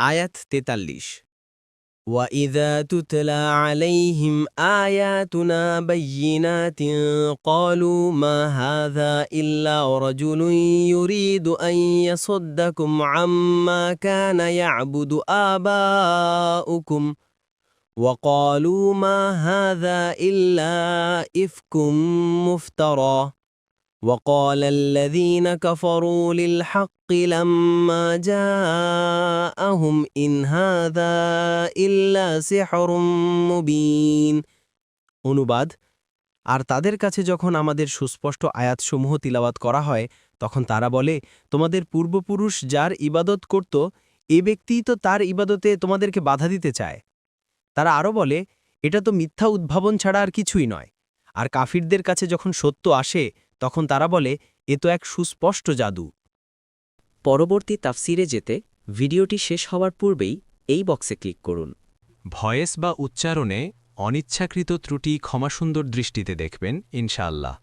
আয়াত 43 وَإِذَا تُتْلَى عَلَيْهِمْ آيَاتُنَا بَيِّنَاتٍ قَالُوا مَا هَذَا إِلَّا رَجُلٌ يُرِيدُ أَن يَصُدَّكُمْ عَمَّا كَانَ يَعْبُدُ آبَاؤُكُمْ وَقَالُوا مَا هَذَا إِلَّا إِفْكٌ مُفْتَرًى وَقَالَ الَّذِينَ كَفَرُوا لِلْحَقِّ لَمَّا جَاءَهُمْ إِنْ هَذَا إِلَّا سِحْرٌ مُبِينٌ। অনুবাদ, আর তাদের কাছে যখন আমাদের সুস্পষ্ট আয়াতসমূহ তিলাওয়াত করা হয় তখন তারা বলে, তোমাদের পূর্বপুরুষ যার ইবাদত করত এ ব্যক্তিই তো তার ইবাদতে তোমাদেরকে বাধা দিতে চায়। তারা আরও বলে, এটা তো মিথ্যা উদ্ভাবন ছাড়া আর কিছুই নয়। আর কাফিরদের কাছে যখন সত্য আসে তখন তারা বলে, এ তো এক সুস্পষ্ট জাদু। পরবর্তী তাফসিরে যেতে ভিডিওটি শেষ হওয়ার পূর্বেই এই বক্সে ক্লিক করুন। ভয়েস বা উচ্চারণে অনিচ্ছাকৃত ত্রুটি ক্ষমাসুন্দর দৃষ্টিতে দেখবেন ইনশাআল্লাহ।